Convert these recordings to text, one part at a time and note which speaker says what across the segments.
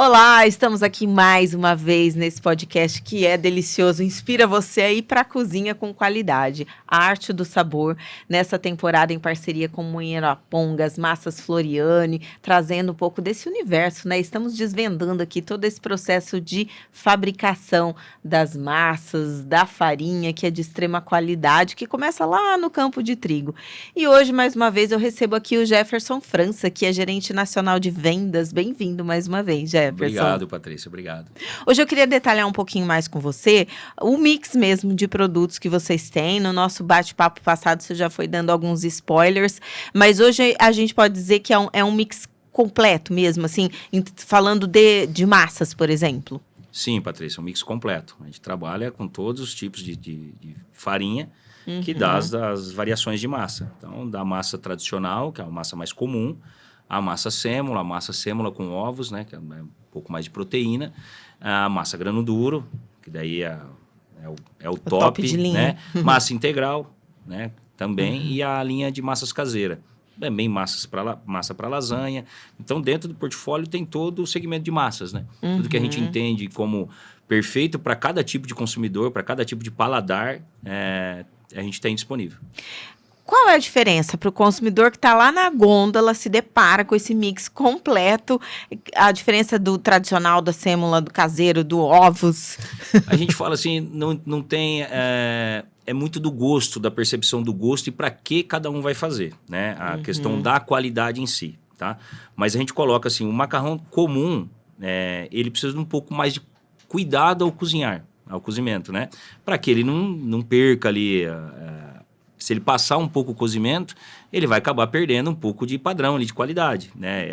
Speaker 1: Olá, estamos aqui mais uma vez nesse podcast que é delicioso, inspira você a ir para a cozinha com qualidade. A Arte do Sabor, nessa temporada em parceria com Moinho Arapongas, Massas Floriane, trazendo um pouco desse universo, né? Estamos desvendando aqui todo esse processo de fabricação das massas, da farinha, que é de extrema qualidade, que começa lá no campo de trigo. E hoje, mais uma vez, eu recebo aqui o Jefferson França, que é gerente nacional de vendas. Bem-vindo mais uma vez, Jefferson.
Speaker 2: Obrigado, Patrícia, obrigado.
Speaker 1: Hoje eu queria detalhar um pouquinho mais com você o mix mesmo de produtos que vocês têm. No nosso bate-papo passado você já foi dando alguns spoilers, mas hoje a gente pode dizer que é um mix completo mesmo, assim, falando de massas, por exemplo.
Speaker 2: Sim, Patrícia, um mix completo. A gente trabalha com todos os tipos de farinha que dá as variações de massa. Então, da massa tradicional, que é a massa mais comum, a massa sêmola com ovos, né, que é um pouco mais de proteína, a massa grano duro, que daí é o top
Speaker 1: de linha,
Speaker 2: né? Massa integral, né, também, e a linha de massas caseira. Também massa para lasanha. Então, dentro do portfólio tem todo o segmento de massas, né? Tudo que a gente entende como perfeito para cada tipo de consumidor, para cada tipo de paladar, a gente tem disponível.
Speaker 1: Qual é a diferença para o consumidor que está lá na gôndola, se depara com esse mix completo? A diferença do tradicional, da sêmola, do caseiro, do ovos?
Speaker 2: A gente fala assim, não tem... É muito do gosto, da percepção do gosto e para que cada um vai fazer, né? A questão da qualidade em si, tá? Mas a gente coloca assim, o macarrão comum, ele precisa de um pouco mais de cuidado ao cozinhar, ao cozimento, né? Para que ele não perca ali... Se ele passar um pouco o cozimento, ele vai acabar perdendo um pouco de padrão ali, de qualidade, né?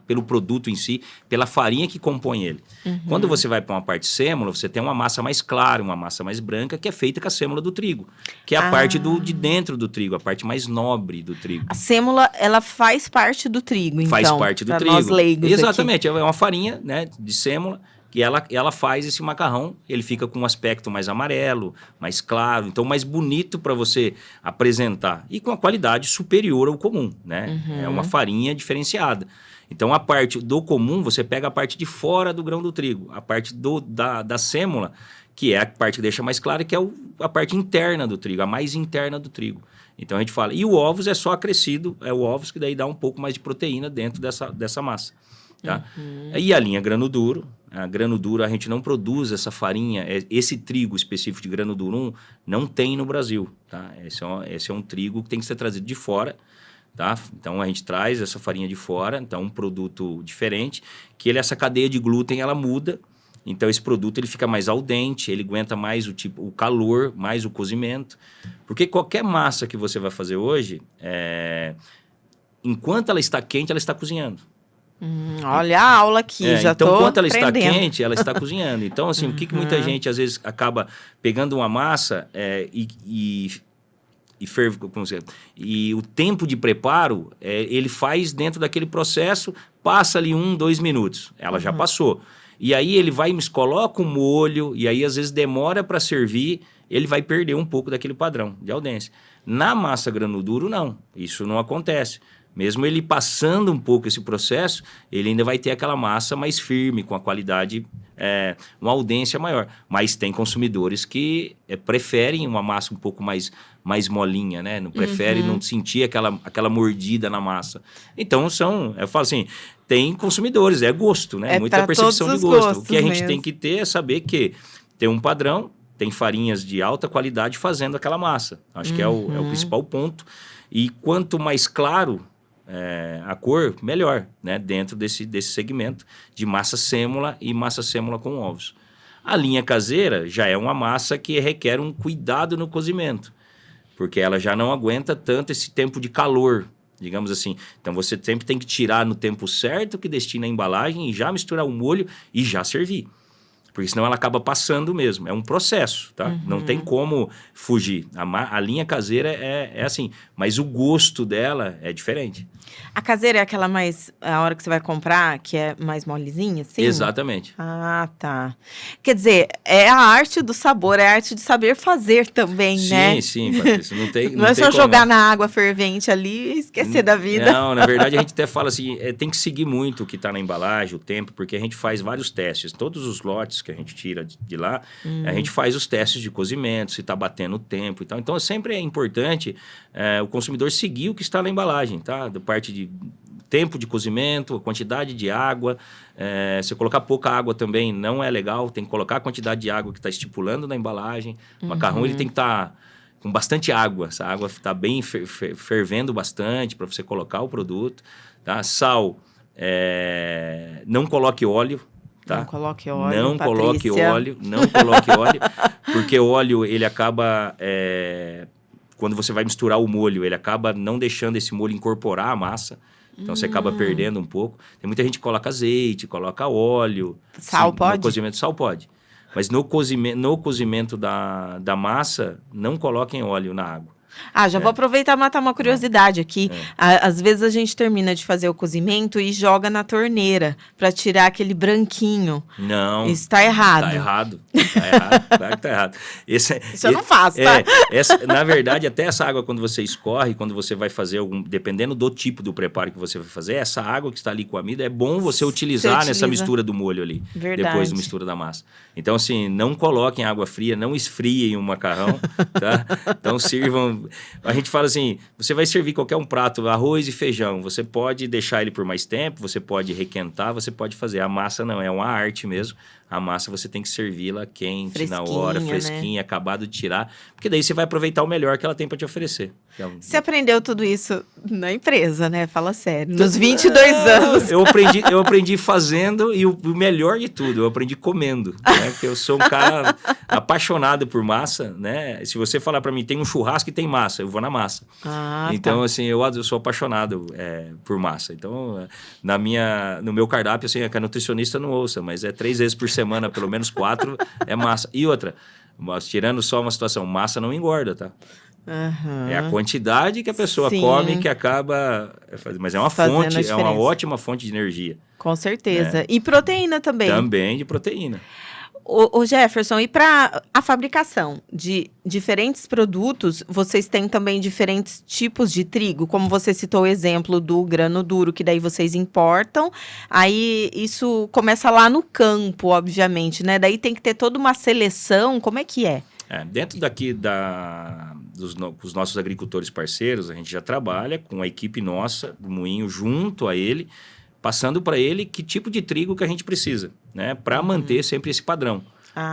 Speaker 2: Pelo produto em si, pela farinha que compõe ele. Quando você vai para uma parte sêmola, você tem uma massa mais clara, uma massa mais branca, que é feita com a sêmola do trigo, que é a parte de dentro do trigo, a parte mais nobre do trigo.
Speaker 1: A sêmola, ela faz parte do trigo, então.
Speaker 2: Faz parte do trigo.
Speaker 1: Nós leigos
Speaker 2: Exatamente,
Speaker 1: aqui.
Speaker 2: É uma farinha, né, de sêmola, que ela faz esse macarrão, ele fica com um aspecto mais amarelo, mais claro, então mais bonito para você apresentar e com a qualidade superior ao comum, né? É uma farinha diferenciada. Então a parte do comum, você pega a parte de fora do grão do trigo, a parte da sêmola, que é a parte que deixa mais clara, que é a parte interna do trigo, a mais interna do trigo. Então a gente fala, e o ovos é só acrescido, é o ovos que daí dá um pouco mais de proteína dentro dessa massa. Tá? E a linha grano duro. A grano duro, a gente não produz essa farinha, esse trigo específico de grano duro não tem no Brasil. Tá? Esse é um trigo que tem que ser trazido de fora. Tá? Então, a gente traz essa farinha de fora, então um produto diferente, que essa cadeia de glúten, ela muda. Então, esse produto ele fica mais al dente, ele aguenta mais o calor, mais o cozimento. Porque qualquer massa que você vai fazer hoje, enquanto ela está quente, ela está cozinhando.
Speaker 1: Olha a aula aqui, já
Speaker 2: então,
Speaker 1: tô
Speaker 2: enquanto ela
Speaker 1: aprendendo.
Speaker 2: está quente, ela está cozinhando. Então, assim, o que muita gente, às vezes, acaba pegando uma massa e ferve, e o tempo de preparo, ele faz dentro daquele processo, passa ali 1-2 minutos. Ela já passou. E aí ele vai e coloca o molho, e aí às vezes demora para servir, ele vai perder um pouco daquele padrão de al dente. Na massa grano duro, não. Isso não acontece. Mesmo ele passando um pouco esse processo, ele ainda vai ter aquela massa mais firme, com a qualidade, uma aldência maior. Mas tem consumidores que preferem uma massa um pouco mais molinha, né? Não preferem não sentir aquela mordida na massa. Então, eu falo assim, tem consumidores, é gosto, né? Muita percepção de gosto. O que a gente tem que ter é saber que tem um padrão, tem farinhas de alta qualidade fazendo aquela massa. Acho que é o principal ponto. E quanto mais claro a cor, melhor, né? Dentro desse segmento de massa sêmola e massa sêmola com ovos. A linha caseira já é uma massa que requer um cuidado no cozimento, porque ela já não aguenta tanto esse tempo de calor, digamos assim. Então você sempre tem que tirar no tempo certo que destina a embalagem e já misturar o molho e já servir. Porque senão ela acaba passando mesmo. É um processo, tá? Não tem como fugir. A linha caseira é assim, mas o gosto dela é diferente.
Speaker 1: A caseira é aquela mais, a hora que você vai comprar, que é mais molezinha, assim?
Speaker 2: Exatamente.
Speaker 1: Ah, tá. Quer dizer, é a arte do sabor, é a arte de saber fazer também, né?
Speaker 2: Sim, Patrícia. Não tem
Speaker 1: Não é
Speaker 2: tem
Speaker 1: só
Speaker 2: como,
Speaker 1: jogar
Speaker 2: não.
Speaker 1: na água fervente ali e esquecer da vida.
Speaker 2: Não, na verdade a gente até fala assim, tem que seguir muito o que está na embalagem, o tempo, porque a gente faz vários testes. Todos os lotes que a gente tira de lá, a gente faz os testes de cozimento, se está batendo o tempo e tal. Então sempre é importante o consumidor seguir o que está na embalagem, tá? Da parte de tempo de cozimento, a quantidade de água. Se colocar pouca água também não é legal, tem que colocar a quantidade de água que está estipulando na embalagem. O macarrão ele tem que estar com bastante água. Essa água está bem fervendo bastante para você colocar o produto. Tá? Sal, não coloque óleo. Tá?
Speaker 1: Não coloque óleo,
Speaker 2: não
Speaker 1: Patrícia.
Speaker 2: coloque óleo, não coloque óleo, porque o óleo ele acaba... quando você vai misturar o molho, ele acaba não deixando esse molho incorporar a massa. Então, você acaba perdendo um pouco. Tem muita gente que coloca azeite, coloca óleo.
Speaker 1: Sal
Speaker 2: Sim,
Speaker 1: pode?
Speaker 2: No cozimento, sal pode. Mas no cozimento da massa, não coloquem óleo na água.
Speaker 1: Já vou aproveitar e matar uma curiosidade aqui. Às vezes a gente termina de fazer o cozimento e joga na torneira para tirar aquele branquinho.
Speaker 2: Não.
Speaker 1: Isso tá errado.
Speaker 2: Tá errado. Tá errado. Claro que tá errado.
Speaker 1: Isso eu não faço, tá?
Speaker 2: Na verdade, até essa água, quando você escorre, quando você vai fazer dependendo do tipo do preparo que você vai fazer, essa água que está ali com a amida, é bom você utilizar nessa mistura do molho ali.
Speaker 1: Verdade.
Speaker 2: Depois da mistura da massa. Então, assim, não coloquem água fria, não esfriem o macarrão, tá? Então, sirvam... A gente fala assim, você vai servir qualquer um prato, arroz e feijão, você pode deixar ele por mais tempo, você pode requentar, você pode fazer. A massa não, é uma arte mesmo. A massa você tem que servi-la quente, fresquinha, na hora, fresquinha, né? Acabado de tirar. Porque daí você vai aproveitar o melhor que ela tem para te oferecer.
Speaker 1: Você aprendeu tudo isso na empresa, né? Fala sério. Nos 22 anos.
Speaker 2: Eu aprendi fazendo e o melhor de tudo, eu aprendi comendo. Né? Porque eu sou um cara apaixonado por massa, né? Se você falar para mim, tem um churrasco e tem massa, eu vou na massa. Então, assim, eu sou apaixonado por massa. Então, no meu cardápio, assim, que a nutricionista não ouça, mas 3 vezes por semana, pelo menos 4, é massa. E outra, tirando só uma situação, massa não engorda, tá? É a quantidade que a pessoa come que acaba... Mas é uma fonte, é uma ótima fonte de energia.
Speaker 1: Com certeza. E proteína também.
Speaker 2: Também de proteína.
Speaker 1: O Jefferson, e para a fabricação de diferentes produtos, vocês têm também diferentes tipos de trigo? Como você citou o exemplo do grano duro, que daí vocês importam. Aí isso começa lá no campo, obviamente, né? Daí tem que ter toda uma seleção. Como é que é?
Speaker 2: Dentro daqui dos nossos agricultores parceiros, a gente já trabalha com a equipe nossa do moinho junto a ele, passando para ele que tipo de trigo que a gente precisa, né? Para manter sempre esse padrão.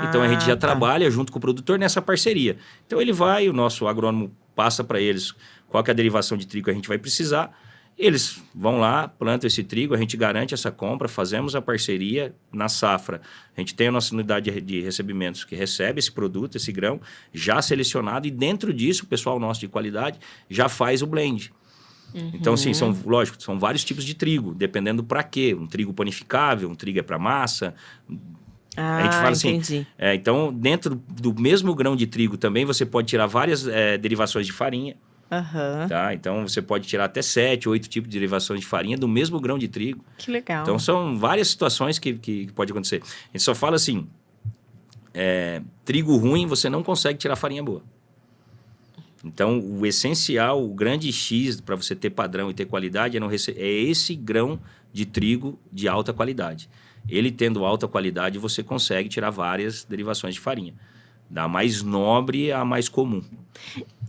Speaker 2: Então, a gente já trabalha junto com o produtor nessa parceria. Então, o nosso agrônomo passa para eles qual que é a derivação de trigo que a gente vai precisar. Eles vão lá, plantam esse trigo, a gente garante essa compra, fazemos a parceria na safra. A gente tem a nossa unidade de recebimentos que recebe esse produto, esse grão, já selecionado, e dentro disso, o pessoal nosso de qualidade já faz o blend. Então, assim, são vários tipos de trigo, dependendo para quê. Um trigo panificável, um trigo é para massa. A gente fala assim,
Speaker 1: entendi.
Speaker 2: Então, dentro do mesmo grão de trigo também, você pode tirar várias derivações de farinha. Tá? Então, você pode tirar até 7, 8 tipos de derivações de farinha do mesmo grão de trigo.
Speaker 1: Que legal.
Speaker 2: Então, são várias situações que pode acontecer. A gente só fala assim, trigo ruim, você não consegue tirar farinha boa. Então, o essencial, o grande X para você ter padrão e ter qualidade é esse grão de trigo de alta qualidade. Ele tendo alta qualidade, você consegue tirar várias derivações de farinha. Da mais nobre à mais comum.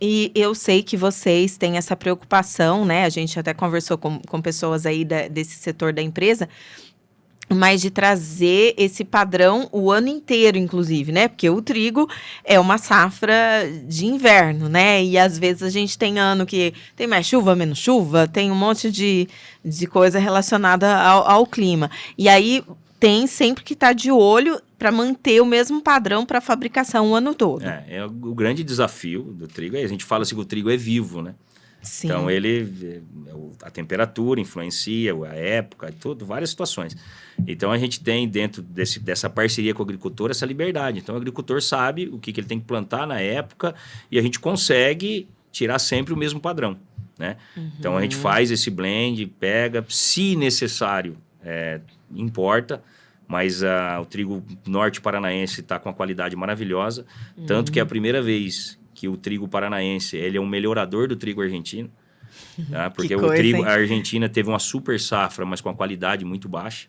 Speaker 1: E eu sei que vocês têm essa preocupação, né? A gente até conversou com pessoas aí desse setor da empresa, mas de trazer esse padrão o ano inteiro, inclusive, né? Porque o trigo é uma safra de inverno, né? E às vezes a gente tem ano que tem mais chuva, menos chuva, tem um monte de coisa relacionada ao clima. E aí tem sempre que estar de olho para manter o mesmo padrão para a fabricação o ano todo.
Speaker 2: O grande desafio do trigo a gente fala assim que o trigo é vivo, né?
Speaker 1: Sim.
Speaker 2: Então, a temperatura influencia, a época, tudo, várias situações. Então, a gente tem dentro dessa parceria com o agricultor essa liberdade. Então, o agricultor sabe o que ele tem que plantar na época e a gente consegue tirar sempre o mesmo padrão, né? Então, a gente faz esse blend, pega, se necessário, importa, mas o trigo norte paranaense está com uma qualidade maravilhosa, tanto que é a primeira vez que o trigo paranaense ele é um melhorador do trigo argentino, tá? Porque
Speaker 1: coisa,
Speaker 2: o trigo,
Speaker 1: hein?
Speaker 2: a Argentina teve uma super safra, mas com a qualidade muito baixa.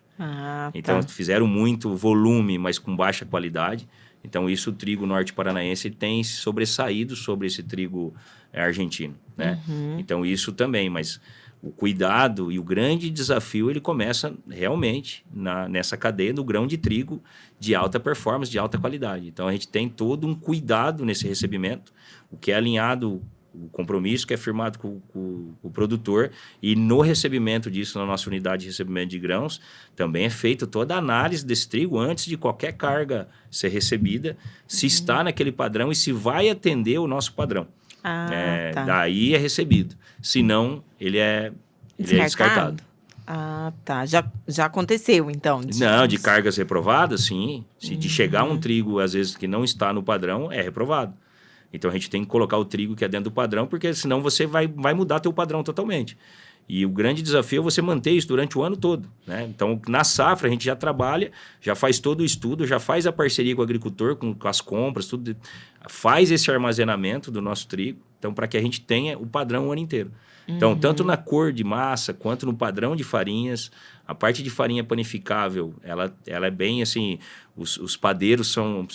Speaker 2: Então, fizeram muito volume, mas com baixa qualidade. Então, isso o trigo norte paranaense tem sobressaído sobre esse trigo argentino, né? Então, isso também, mas o cuidado e o grande desafio, ele começa realmente nessa cadeia do grão de trigo de alta performance, de alta qualidade. Então, a gente tem todo um cuidado nesse recebimento, o que é alinhado, o compromisso que é firmado com o produtor, e no recebimento disso, na nossa unidade de recebimento de grãos, também é feita toda a análise desse trigo antes de qualquer carga ser recebida, se está naquele padrão e se vai atender o nosso padrão. Daí é recebido. Se não, ele é descartado.
Speaker 1: Tá. Já aconteceu, então?
Speaker 2: De cargas reprovadas, sim. Se de chegar um trigo, às vezes, que não está no padrão, é reprovado. Então, a gente tem que colocar o trigo que é dentro do padrão, porque senão você vai mudar teu padrão totalmente. E o grande desafio é você manter isso durante o ano todo, né? Então, na safra, a gente já trabalha, já faz todo o estudo, já faz a parceria com o agricultor, com as compras, tudo, faz esse armazenamento do nosso trigo, então, para que a gente tenha o padrão o ano inteiro. Então, tanto na cor de massa, quanto no padrão de farinhas, a parte de farinha panificável, ela é bem assim, os padeiros são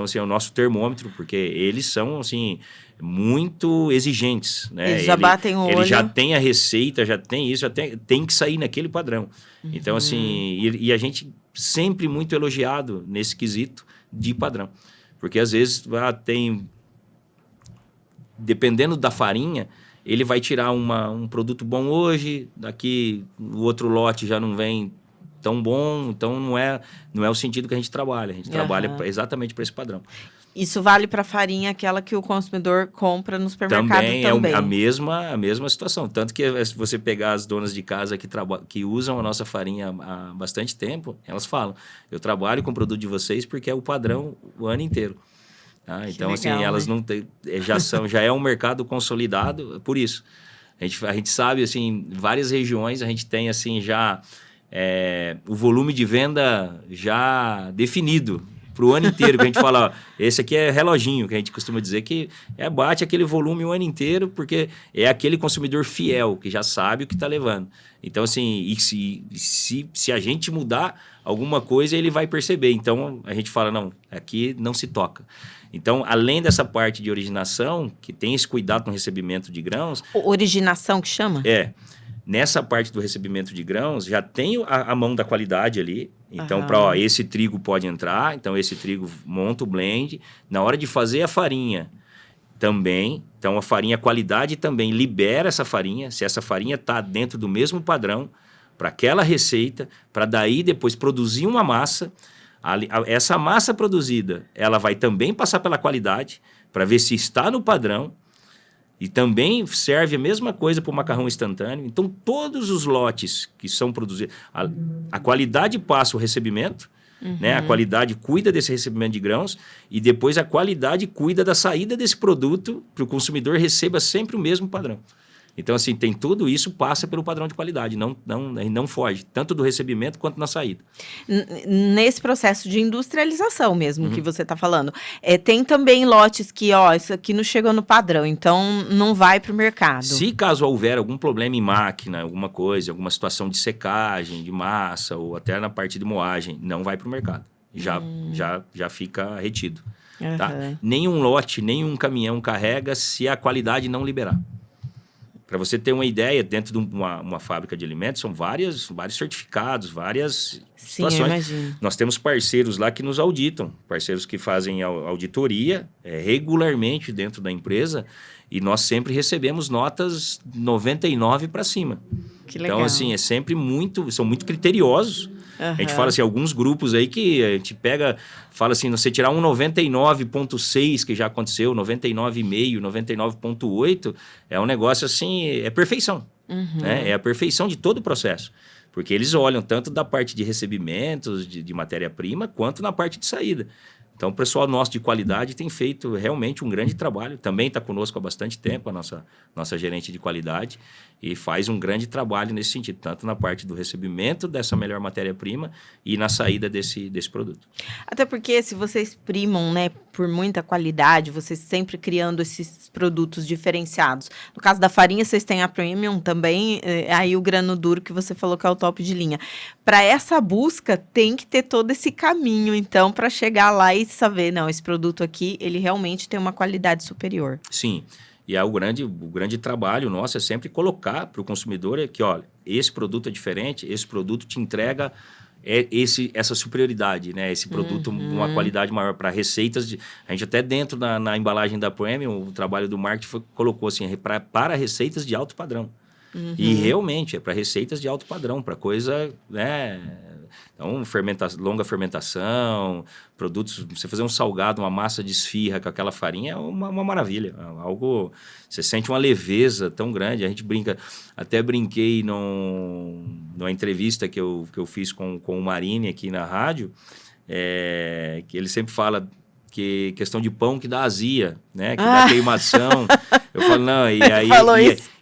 Speaker 2: assim, o nosso termômetro, porque eles são assim, muito exigentes, né?
Speaker 1: Eles já batem o olho.
Speaker 2: Ele já tem a receita, já tem isso, tem que sair naquele padrão. Então, assim, e a gente sempre muito elogiado nesse quesito de padrão. Porque às vezes dependendo da farinha, ele vai tirar um produto bom hoje, daqui o outro lote já não vem tão bom, então não é o sentido que a gente trabalha. A gente trabalha exatamente para esse padrão.
Speaker 1: Isso vale para a farinha, aquela que o consumidor compra no supermercado também.
Speaker 2: É a mesma situação. Tanto que se você pegar as donas de casa que usam a nossa farinha há bastante tempo, elas falam, eu trabalho com o produto de vocês porque é o padrão o ano inteiro. Então, legal, assim, elas não têm, já é um mercado consolidado por isso. A gente sabe, assim, várias regiões a gente tem, assim, já o volume de venda já definido para o ano inteiro, que a gente fala, ó, esse aqui é reloginho, que a gente costuma dizer que bate aquele volume o ano inteiro, porque é aquele consumidor fiel, que já sabe o que está levando. Então, assim, e se a gente mudar alguma coisa, ele vai perceber. Então, a gente fala, não, aqui não se toca. Então, além dessa parte de originação, que tem esse cuidado com o recebimento de grãos...
Speaker 1: Originação que chama?
Speaker 2: Nessa parte do recebimento de grãos, já tem a mão da qualidade ali. Então, esse trigo pode entrar, então esse trigo monta o blend. Na hora de fazer a farinha também, então a qualidade também libera essa farinha, se essa farinha está dentro do mesmo padrão, para aquela receita, para daí depois produzir uma massa. Essa massa produzida, ela vai também passar pela qualidade, para ver se está no padrão, e também serve a mesma coisa para o macarrão instantâneo. Então, todos os lotes que são produzidos, a qualidade passa o recebimento, né? A qualidade cuida desse recebimento de grãos, e depois a qualidade cuida da saída desse produto para o consumidor receba sempre o mesmo padrão. Então, assim, tem tudo isso, passa pelo padrão de qualidade, não foge, tanto do recebimento quanto na saída.
Speaker 1: Nesse processo de industrialização mesmo que você está falando, tem também lotes que, isso aqui não chegou no padrão, então não vai para o mercado.
Speaker 2: Se caso houver algum problema em máquina, alguma coisa, alguma situação de secagem, de massa, ou até na parte de moagem, não vai para o mercado. Já fica retido. Tá? Nenhum lote, nenhum caminhão carrega se a qualidade não liberar. Para você ter uma ideia, dentro de uma fábrica de alimentos, são vários certificados, várias situações.
Speaker 1: Eu imagino.
Speaker 2: Nós temos parceiros lá que nos auditam, parceiros que fazem auditoria regularmente dentro da empresa, e nós sempre recebemos notas 99 para cima.
Speaker 1: Que legal.
Speaker 2: Então, assim, são muito criteriosos. A gente fala assim, alguns grupos aí que a gente pega, fala assim, você tirar um 99,6, que já aconteceu, 99,5, 99,8, é um negócio assim, é perfeição. Né? É a perfeição de todo o processo. Porque eles olham tanto da parte de recebimentos, de matéria-prima, quanto na parte de saída. Então, o pessoal nosso de qualidade tem feito realmente um grande trabalho. Também está conosco há bastante tempo, a nossa gerente de qualidade, e faz um grande trabalho nesse sentido, tanto na parte do recebimento dessa melhor matéria-prima e na saída desse produto.
Speaker 1: Até porque se vocês primam, né, por muita qualidade, vocês sempre criando esses produtos diferenciados. No caso da farinha, vocês têm a Premium também, aí o grano duro que você falou que é o top de linha. Para essa busca, tem que ter todo esse caminho, então, para chegar lá e saber, não, esse produto aqui, ele realmente tem uma qualidade superior.
Speaker 2: Sim. E o grande trabalho nosso é sempre colocar para o consumidor que, olha, esse produto é diferente, esse produto te entrega essa superioridade, né? Esse produto uma qualidade maior para receitas. A gente até dentro na embalagem da Premium, o trabalho do marketing colocou assim, para receitas de alto padrão. E realmente é para receitas de alto padrão, para coisa, né? Então, longa fermentação, produtos, você fazer um salgado, uma massa de esfirra com aquela farinha é uma maravilha. Algo, você sente uma leveza tão grande. A gente brinca, até brinquei numa entrevista que eu fiz com o Marini aqui na rádio, que ele sempre fala que questão de pão que dá azia, né? Que dá queimação. Eu falo, não,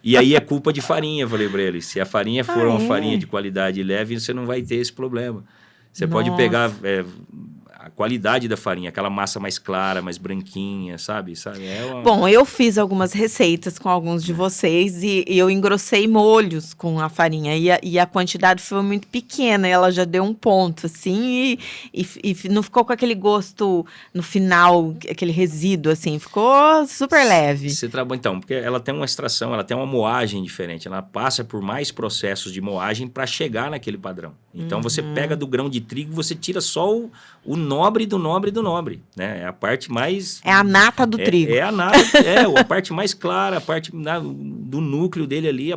Speaker 2: e aí é culpa de farinha, eu falei para ele. Se a farinha for uma farinha de qualidade leve, você não vai ter esse problema. Você pode pegar a qualidade da farinha, aquela massa mais clara, mais branquinha, sabe?
Speaker 1: Bom, eu fiz algumas receitas com alguns de vocês e eu engrossei molhos com a farinha e a quantidade foi muito pequena, ela já deu um ponto, assim, e não ficou com aquele gosto no final, aquele resíduo, assim, ficou super leve.
Speaker 2: Então, porque ela tem uma extração, ela tem uma moagem diferente, ela passa por mais processos de moagem para chegar naquele padrão. Então, você pega do grão de trigo, você tira só o nobre do nobre do nobre, né? É a parte mais...
Speaker 1: É a nata do trigo.
Speaker 2: É a nata, a parte mais clara, a parte do núcleo dele ali,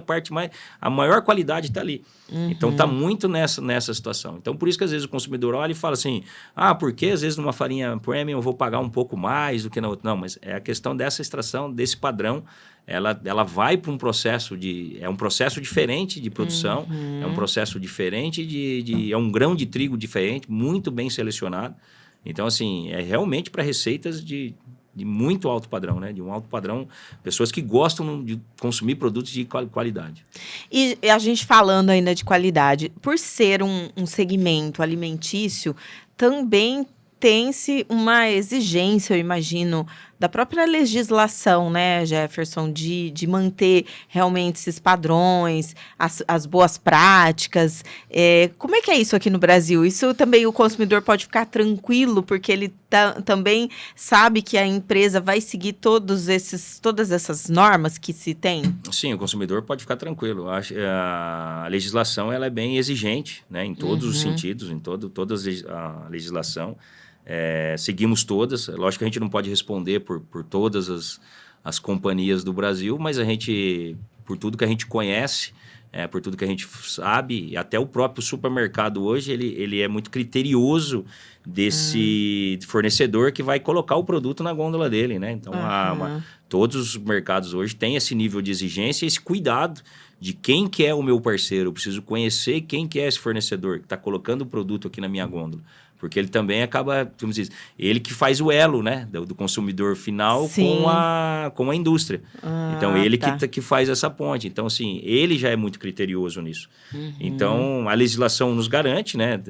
Speaker 2: a maior qualidade está ali. Então, está muito nessa situação. Então, por isso que às vezes o consumidor olha e fala assim, por que às vezes numa farinha premium eu vou pagar um pouco mais do que na outra? Não, mas é a questão dessa extração, desse padrão, ela vai para um processo é um processo diferente de produção, é um processo diferente é um grão de trigo diferente, muito bem selecionado. Então, assim, é realmente para receitas de muito alto padrão, né? De um alto padrão, pessoas que gostam de consumir produtos de qualidade.
Speaker 1: E a gente falando ainda de qualidade, por ser um segmento alimentício, também tem-se uma exigência, eu imagino, da própria legislação, né, Jefferson, de manter realmente esses padrões, as boas práticas. Como é que é isso aqui no Brasil? Isso também o consumidor pode ficar tranquilo, porque ele também sabe que a empresa vai seguir todas essas normas que se tem?
Speaker 2: Sim, o consumidor pode ficar tranquilo. A legislação ela é bem exigente, né, em todos os sentidos, em toda a legislação. Seguimos todas. Lógico que a gente não pode responder por todas as companhias do Brasil, mas a gente, por tudo que a gente conhece, por tudo que a gente sabe, e até o próprio supermercado hoje, ele é muito criterioso desse fornecedor que vai colocar o produto na gôndola dele, né? Então, todos os mercados hoje têm esse nível de exigência e esse cuidado de quem que é o meu parceiro. Eu preciso conhecer quem que é esse fornecedor que está colocando o produto aqui na minha gôndola. Porque ele também acaba, como diz, ele que faz o elo, né, do consumidor final com a indústria. Então, ele que faz essa ponte. Então, assim, ele já é muito criterioso nisso. Então, a legislação nos garante, né,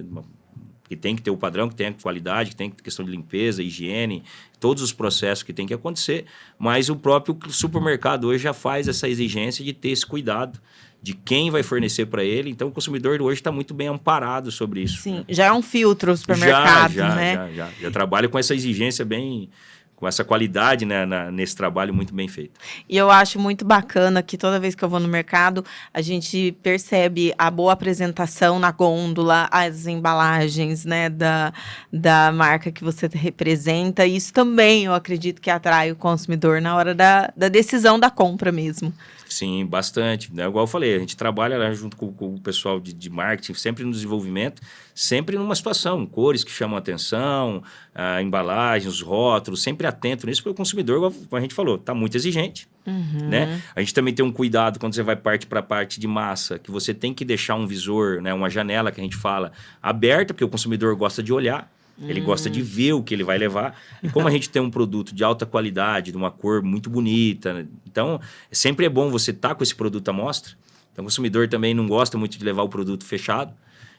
Speaker 2: que tem que ter o padrão, que tem a qualidade, que tem questão de limpeza, higiene, todos os processos que tem que acontecer, mas o próprio supermercado hoje já faz essa exigência de ter esse cuidado de quem vai fornecer para ele. Então, o consumidor hoje está muito bem amparado sobre isso.
Speaker 1: Sim, já é um filtro o supermercado, né?
Speaker 2: Já trabalha com essa exigência bem... com essa qualidade, né, nesse trabalho muito bem feito.
Speaker 1: E eu acho muito bacana que toda vez que eu vou no mercado, a gente percebe a boa apresentação na gôndola, as embalagens, né, da marca que você representa. Isso também, eu acredito que atrai o consumidor na hora da decisão da compra mesmo.
Speaker 2: Sim, bastante. Né? Igual eu falei, a gente trabalha lá junto com o pessoal de marketing, sempre no desenvolvimento, sempre numa situação, cores que chamam a atenção, a embalagem, os rótulos, sempre atento nisso, porque o consumidor, igual a gente falou, está muito exigente. Né? A gente também tem um cuidado quando você vai para a parte de massa, que você tem que deixar um visor, né, uma janela que a gente fala aberta, porque o consumidor gosta de olhar, ele gosta de ver o que ele vai levar. E como a gente tem um produto de alta qualidade, de uma cor muito bonita, né? Então sempre é bom você estar com esse produto à mostra. Então o consumidor também não gosta muito de levar o produto fechado.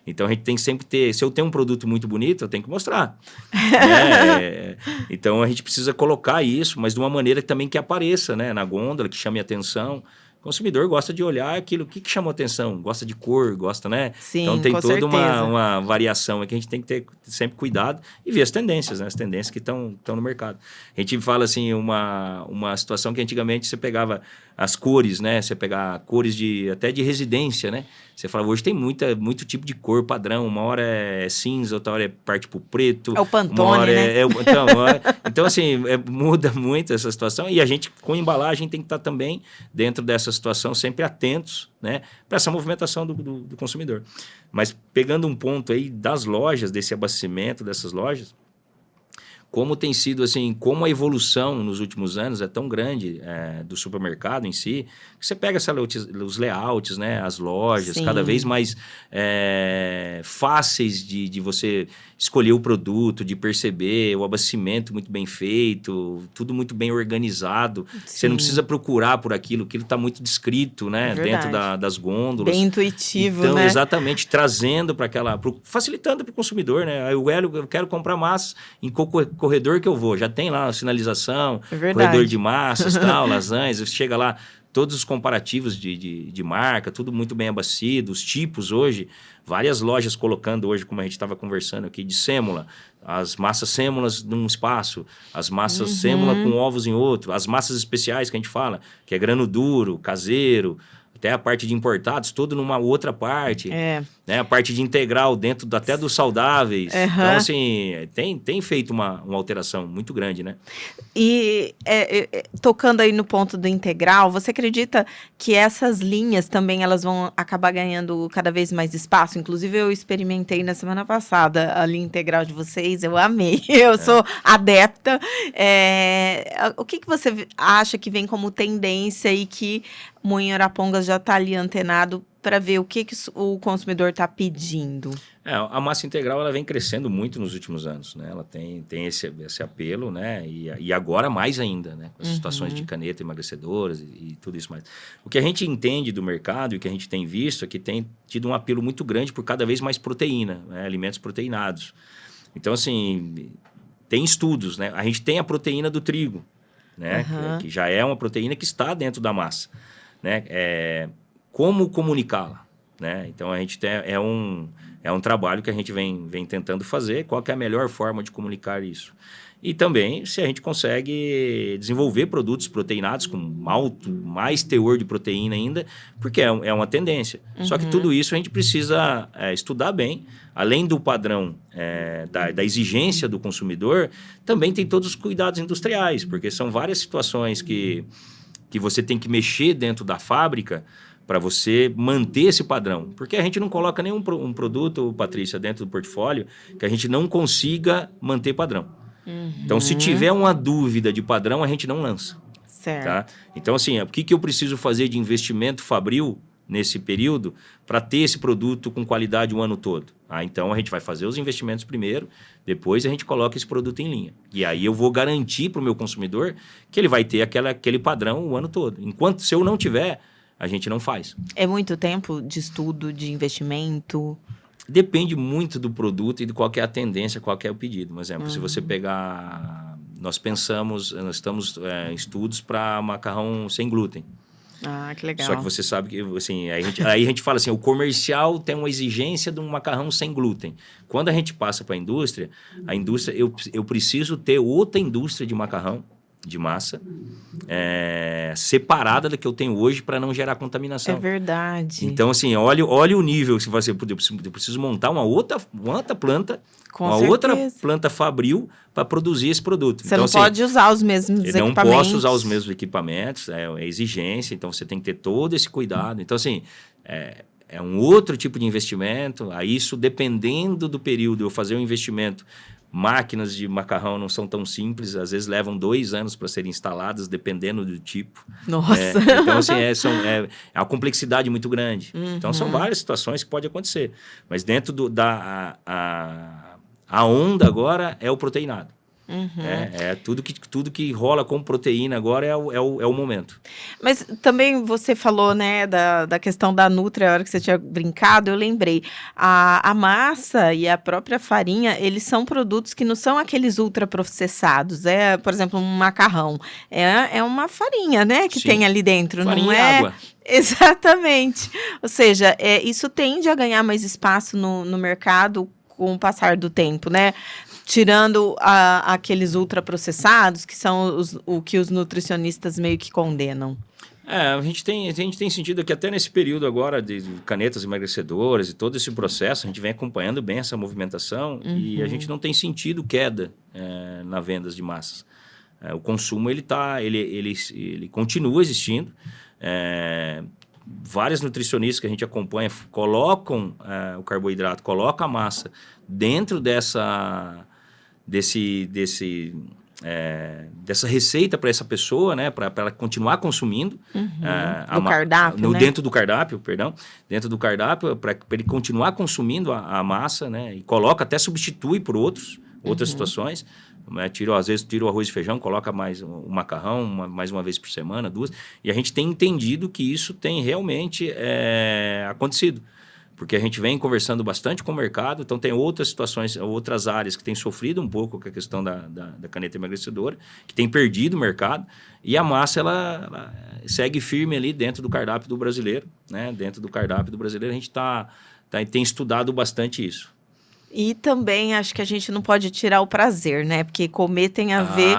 Speaker 2: Então a gente tem que sempre ter. Se eu tenho um produto muito bonito, eu tenho que mostrar. Né? Então a gente precisa colocar isso, mas de uma maneira também que apareça, né? Na gôndola, que chame a atenção. O consumidor gosta de olhar aquilo. O que chamou atenção? Gosta de cor, gosta, né?
Speaker 1: Sim,
Speaker 2: então tem
Speaker 1: com
Speaker 2: toda
Speaker 1: certeza.
Speaker 2: uma variação que a gente tem que ter sempre cuidado e ver as tendências, né? As tendências que estão no mercado. A gente fala assim, uma situação que antigamente você pegava as cores, né? Você pegar cores até de residência, né? Você fala, hoje tem muito tipo de cor padrão. Uma hora é cinza, outra hora é parte pro preto.
Speaker 1: É o
Speaker 2: Uma
Speaker 1: Pantone,
Speaker 2: hora
Speaker 1: né?
Speaker 2: então, assim, muda muito essa situação. E a gente, com embalagem, tem que estar também dentro dessa situação, sempre atentos, né? Para essa movimentação do consumidor. Mas pegando um ponto aí das lojas, desse abastecimento dessas lojas, como tem sido assim, como a evolução nos últimos anos é tão grande do supermercado em si, que você pega os layouts, né, as lojas,
Speaker 1: Sim.
Speaker 2: cada vez mais fáceis de você escolher o produto, de perceber, o abastecimento muito bem feito, tudo muito bem organizado.
Speaker 1: Sim.
Speaker 2: Você não precisa procurar por aquilo está muito descrito, né, dentro das gôndolas.
Speaker 1: Bem intuitivo,
Speaker 2: então,
Speaker 1: né?
Speaker 2: Exatamente, trazendo para facilitando para o consumidor, né? Eu quero comprar massa em corredor que eu vou, já tem lá a sinalização, corredor de massas, tal, lasanhas, você chega lá, todos os comparativos de marca, tudo muito bem abastecido, os tipos hoje, várias lojas colocando hoje, como a gente estava conversando aqui, de sêmola, as massas sêmolas num espaço, as massas sêmola com ovos em outro, as massas especiais que a gente fala, que é grano duro, caseiro, até a parte de importados, tudo numa outra parte, né? A parte de integral dentro até dos saudáveis. Então, assim, tem feito uma alteração muito grande, né?
Speaker 1: E tocando aí no ponto do integral, você acredita que essas linhas também elas vão acabar ganhando cada vez mais espaço? Inclusive, eu experimentei na semana passada a linha integral de vocês, eu amei, eu sou adepta. O que você acha que vem como tendência e que Moinho Arapongas já está ali antenado para ver o que o consumidor está pedindo?
Speaker 2: A massa integral ela vem crescendo muito nos últimos anos, né? Ela tem esse apelo, né? E agora mais ainda, né? Com as situações de caneta emagrecedoras e tudo isso mais. O que a gente entende do mercado e o que a gente tem visto é que tem tido um apelo muito grande por cada vez mais proteína, né? Alimentos proteinados. Então, assim, tem estudos, né? A gente tem a proteína do trigo, né? Que já é uma proteína que está dentro da massa, né? Como comunicá-la, né? Então, a gente tem, é um trabalho que a gente vem tentando fazer, qual que é a melhor forma de comunicar isso. E também se a gente consegue desenvolver produtos proteinados com mais teor de proteína ainda, porque é uma tendência. Só que tudo isso a gente precisa estudar bem, além do padrão da exigência do consumidor, também tem todos os cuidados industriais, porque são várias situações que você tem que mexer dentro da fábrica para você manter esse padrão. Porque a gente não coloca nenhum produto, Patrícia, dentro do portfólio que a gente não consiga manter padrão. Então, se tiver uma dúvida de padrão, a gente não lança.
Speaker 1: Certo.
Speaker 2: Tá? Então, assim, o que eu preciso fazer de investimento fabril nesse período para ter esse produto com qualidade o ano todo? Então, a gente vai fazer os investimentos primeiro, depois a gente coloca esse produto em linha. E aí eu vou garantir para o meu consumidor que ele vai ter aquele padrão o ano todo. Enquanto, se eu não tiver, a gente não faz.
Speaker 1: É muito tempo de estudo, de investimento?
Speaker 2: Depende muito do produto e de qual que é a tendência, qual que é o pedido. Por exemplo, se você pegar... Nós estamos em estudos para macarrão sem glúten.
Speaker 1: Ah, que legal.
Speaker 2: Só que você sabe que, assim, aí a gente fala assim, o comercial tem uma exigência de um macarrão sem glúten. Quando a gente passa para a indústria, eu preciso ter outra indústria de macarrão de massa, separada da que eu tenho hoje para não gerar contaminação.
Speaker 1: É verdade.
Speaker 2: Então, assim, olha o nível que você eu preciso montar uma outra planta,
Speaker 1: Com certeza.
Speaker 2: outra planta fabril para produzir esse produto.
Speaker 1: Você
Speaker 2: então,
Speaker 1: não
Speaker 2: assim,
Speaker 1: pode usar os mesmos
Speaker 2: eu
Speaker 1: equipamentos.
Speaker 2: não posso usar os mesmos equipamentos, é exigência, então você tem que ter todo esse cuidado. Então, assim, é um outro tipo de investimento. Aí isso, dependendo do período, eu fazer um investimento. Máquinas de macarrão não são tão simples, às vezes levam 2 anos para serem instaladas, dependendo do tipo.
Speaker 1: Nossa!
Speaker 2: Então, assim, é uma complexidade muito grande. Então, são várias situações que podem acontecer. Mas dentro a onda agora é o proteinado. Tudo que rola com proteína agora é o momento.
Speaker 1: Mas também você falou, né, da questão da Nutri, a hora que você tinha brincado, eu lembrei. A massa e a própria farinha, eles são produtos que não são aqueles ultraprocessados. Por exemplo, um macarrão. É uma farinha, né, que
Speaker 2: Sim.
Speaker 1: tem ali dentro,
Speaker 2: farinha
Speaker 1: não
Speaker 2: e
Speaker 1: é?
Speaker 2: água.
Speaker 1: Exatamente. Ou seja, isso tende a ganhar mais espaço no mercado com o passar do tempo, né? Tirando aqueles ultraprocessados, que são o que os nutricionistas meio que condenam.
Speaker 2: A gente tem sentido que até nesse período agora de canetas emagrecedoras e todo esse processo, a gente vem acompanhando bem essa movimentação e a gente não tem sentido queda na vendas de massas. O consumo ele continua existindo. Vários nutricionistas que a gente acompanha colocam o carboidrato, colocam a massa dentro dessa receita para essa pessoa, né, para ela continuar consumindo
Speaker 1: cardápio, né?
Speaker 2: Dentro do cardápio, perdão, dentro do cardápio para ele continuar consumindo a massa, né, e coloca até substitui por outras situações. Às vezes tira o arroz e feijão, coloca mais o macarrão mais uma vez por semana, 2, e a gente tem entendido que isso tem realmente acontecido. Porque a gente vem conversando bastante com o mercado, então tem outras situações, outras áreas que têm sofrido um pouco com a questão da caneta emagrecedora, que tem perdido o mercado, e a massa ela segue firme ali dentro do cardápio do brasileiro, né? Dentro do cardápio do brasileiro a gente tem estudado bastante isso.
Speaker 1: E também acho que a gente não pode tirar o prazer, né? Porque comer tem a ver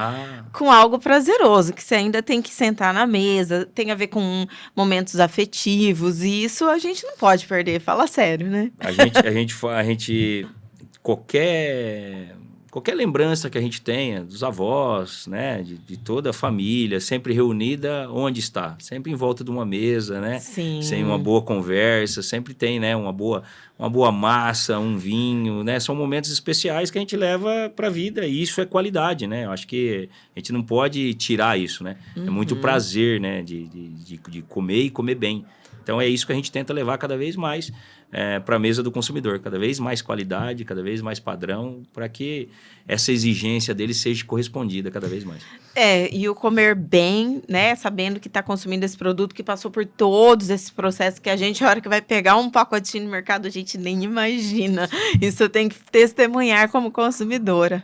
Speaker 1: com algo prazeroso, que você ainda tem que sentar na mesa, tem a ver com momentos afetivos, e isso a gente não pode perder, fala sério, né?
Speaker 2: A gente qualquer lembrança que a gente tenha dos avós, né, de toda a família, sempre reunida, onde está? Sempre em volta de uma mesa, né?
Speaker 1: Sim.
Speaker 2: Sem uma boa conversa, sempre tem, né, uma boa massa, um vinho, né? São momentos especiais que a gente leva para a vida e isso é qualidade, né? Eu acho que a gente não pode tirar isso, né? É muito prazer, né, de comer e comer bem. Então é isso que a gente tenta levar cada vez mais para a mesa do consumidor, cada vez mais qualidade, cada vez mais padrão, para que essa exigência dele seja correspondida cada vez mais.
Speaker 1: E o comer bem, né, sabendo que está consumindo esse produto, que passou por todos esses processos, que a gente, a hora que vai pegar um pacotinho no mercado, a gente nem imagina. Isso eu tenho que testemunhar como consumidora.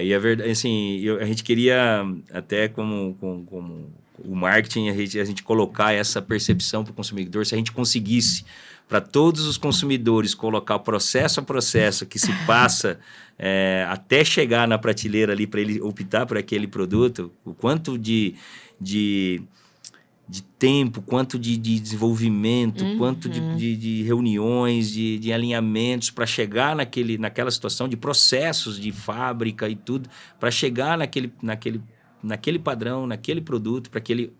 Speaker 2: E a verdade, assim, a gente queria até como o marketing, a gente colocar essa percepção para o consumidor, se a gente conseguisse para todos os consumidores colocar processo a processo que se passa até chegar na prateleira ali para ele optar por aquele produto, o quanto de tempo, quanto de desenvolvimento, quanto de reuniões, de alinhamentos para chegar naquela situação de processos de fábrica e tudo, para chegar naquele padrão, naquele produto, para que ele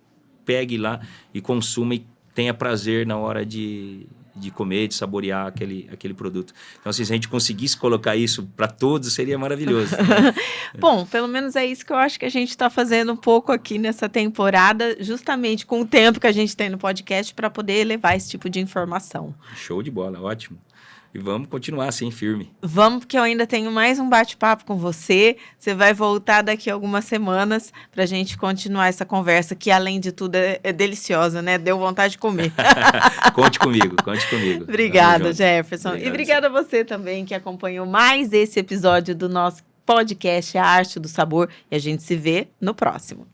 Speaker 2: pegue lá e consuma e tenha prazer na hora de comer, de saborear aquele produto. Então, assim, se a gente conseguisse colocar isso para todos, seria maravilhoso. Né?
Speaker 1: Bom, pelo menos é isso que eu acho que a gente está fazendo um pouco aqui nessa temporada, justamente com o tempo que a gente tem no podcast para poder levar esse tipo de informação.
Speaker 2: Show de bola, ótimo. E vamos continuar assim, firme.
Speaker 1: Vamos, porque eu ainda tenho mais um bate-papo com você. Você vai voltar daqui a algumas semanas para a gente continuar essa conversa, que além de tudo é deliciosa, né? Deu vontade de comer.
Speaker 2: Conte comigo.
Speaker 1: Obrigada, Jefferson.
Speaker 2: Obrigado,
Speaker 1: e obrigada a você também que acompanhou mais esse episódio do nosso podcast A Arte do Sabor. E a gente se vê no próximo.